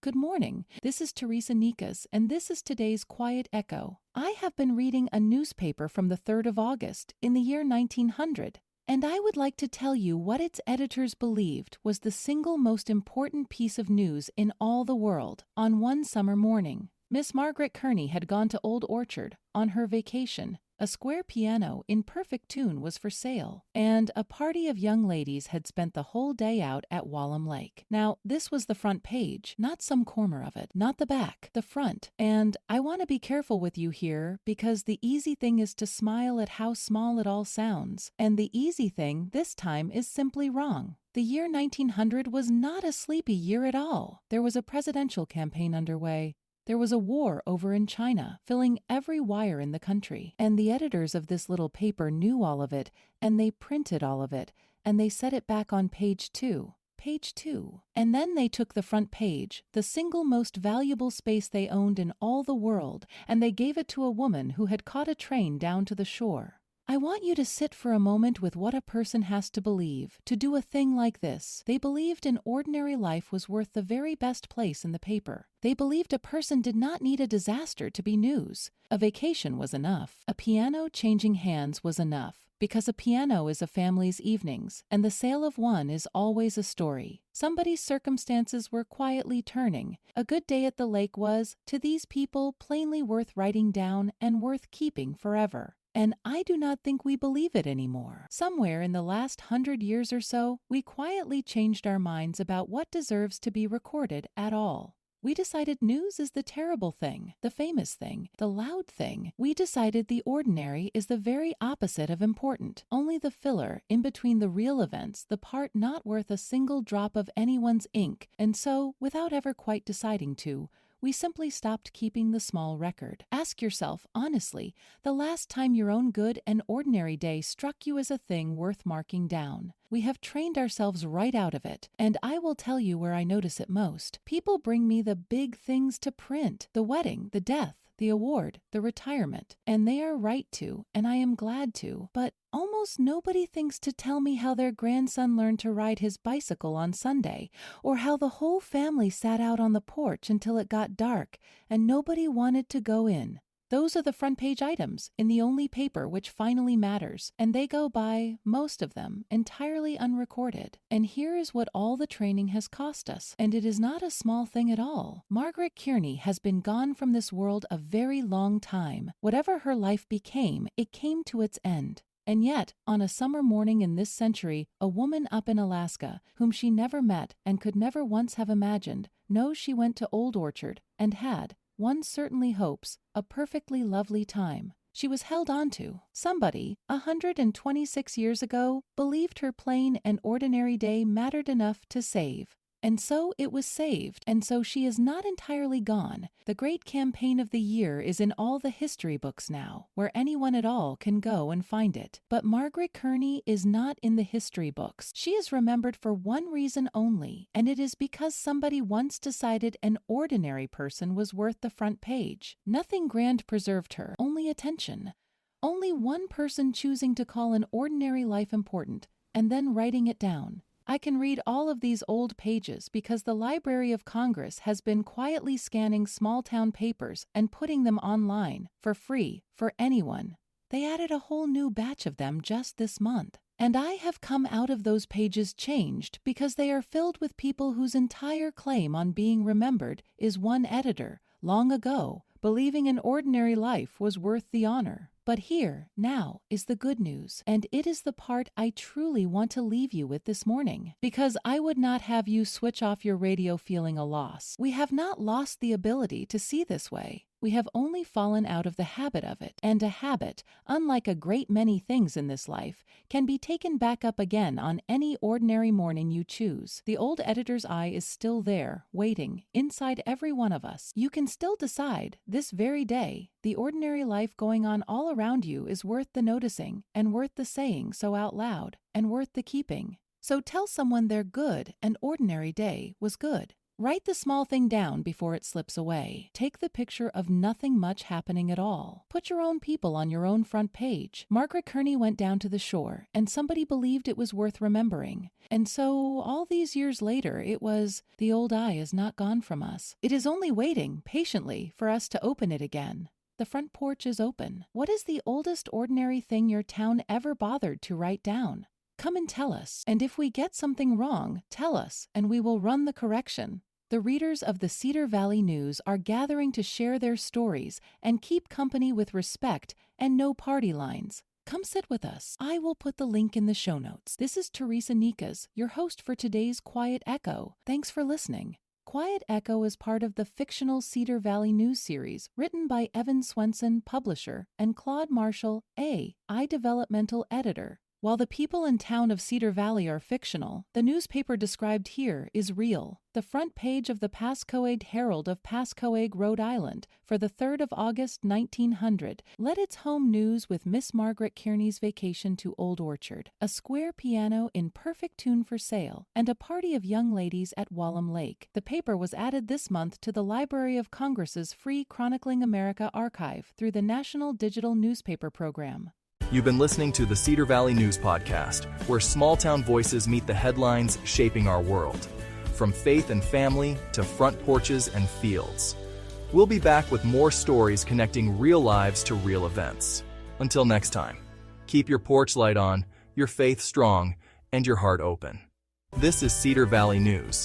Good morning. This is Teresa Nikas, and this is today's Quiet Echo. I have been reading a newspaper from the 3rd of August in the year 1900, and I would like to tell you what its editors believed was the single most important piece of news in all the world on one summer morning. Miss Margaret Kearney had gone to Old Orchard on her vacation. A square piano in perfect tune was for sale, and a party of young ladies had spent the whole day out at Wallam Lake. Now, this was the front page, not some corner of it, not the back, the front. And I want to be careful with you here because the easy thing is to smile at how small it all sounds, and the easy thing this time is simply wrong. The year 1900 was not a sleepy year at all. There was a presidential campaign underway. There was a war over in China, filling every wire in the country. And the editors of this little paper knew all of it, and they printed all of it, and they set it back on page 2. Page 2. And then they took the front page, the single most valuable space they owned in all the world, and they gave it to a woman who had caught a train down to the shore. I want you to sit for a moment with what a person has to believe to do a thing like this. They believed an ordinary life was worth the very best place in the paper. They believed a person did not need a disaster to be news. A vacation was enough. A piano changing hands was enough, because a piano is a family's evenings, and the sale of one is always a story. Somebody's circumstances were quietly turning. A good day at the lake was, to these people, plainly worth writing down and worth keeping forever. And I do not think we believe it anymore. Somewhere in the last 100 years or so, we quietly changed our minds about what deserves to be recorded at all. We decided news is the terrible thing, the famous thing, the loud thing. We decided the ordinary is the very opposite of important, only the filler in between the real events, the part not worth a single drop of anyone's ink. And so, without ever quite deciding to, we simply stopped keeping the small record. Ask yourself, honestly, the last time your own good and ordinary day struck you as a thing worth marking down. We have trained ourselves right out of it, and I will tell you where I notice it most. People bring me the big things to print, the wedding, the death, the award, the retirement, and they are right to, and I am glad to, but almost nobody thinks to tell me how their grandson learned to ride his bicycle on Sunday, or how the whole family sat out on the porch until it got dark and nobody wanted to go in. Those are the front page items in the only paper which finally matters, and they go by, most of them, entirely unrecorded. And here is what all the training has cost us, and it is not a small thing at all. Margaret Kearney has been gone from this world a very long time. Whatever her life became, it came to its end. And yet, on a summer morning in this century, a woman up in Alaska, whom she never met and could never once have imagined, knows she went to Old Orchard and had, one certainly hopes, a perfectly lovely time. She was held on to. Somebody, 126 years ago, believed her plain and ordinary day mattered enough to save. And so it was saved, and so she is not entirely gone. The great campaign of the year is in all the history books now, where anyone at all can go and find it. But Margaret Kearney is not in the history books. She is remembered for one reason only, and it is because somebody once decided an ordinary person was worth the front page. Nothing grand preserved her, only attention. Only one person choosing to call an ordinary life important, and then writing it down. I can read all of these old pages because the Library of Congress has been quietly scanning small-town papers and putting them online, for free, for anyone. They added a whole new batch of them just this month. And I have come out of those pages changed because they are filled with people whose entire claim on being remembered is one editor, long ago, believing an ordinary life was worth the honor. But here, now, is the good news, and it is the part I truly want to leave you with this morning, because I would not have you switch off your radio feeling a loss. We have not lost the ability to see this way. We have only fallen out of the habit of it, and a habit, unlike a great many things in this life, can be taken back up again on any ordinary morning you choose. The old editor's eye is still there, waiting, inside every one of us. You can still decide, this very day, the ordinary life going on all around you is worth the noticing, and worth the saying so out loud, and worth the keeping. So tell someone their good and ordinary day was good. Write the small thing down before it slips away. Take the picture of nothing much happening at all. Put your own people on your own front page. Margaret Kearney went down to the shore, and somebody believed it was worth remembering. And so, all these years later, it was, the old eye is not gone from us. It is only waiting, patiently, for us to open it again. The front porch is open. What is the oldest ordinary thing your town ever bothered to write down? Come and tell us, and if we get something wrong, tell us, and we will run the correction. The readers of the Cedar Valley News are gathering to share their stories and keep company with respect and no party lines. Come sit with us. I will put the link in the show notes. This is Teresa Nikas, your host for today's Quiet Echo. Thanks for listening. Quiet Echo is part of the fictional Cedar Valley News series written by Evan Swenson, publisher, and Claude Marshall, developmental editor. While the people and town of Cedar Valley are fictional, the newspaper described here is real. The front page of the Pascoag Herald of Pascoag, Rhode Island, for the 3rd of August, 1900, led its home news with Miss Margaret Kearney's vacation to Old Orchard, a square piano in perfect tune for sale, and a party of young ladies at Wallam Lake. The paper was added this month to the Library of Congress's free Chronicling America archive through the National Digital Newspaper Program. You've been listening to the Cedar Valley News Podcast, where small-town voices meet the headlines shaping our world. From faith and family to front porches and fields. We'll be back with more stories connecting real lives to real events. Until next time, keep your porch light on, your faith strong, and your heart open. This is Cedar Valley News.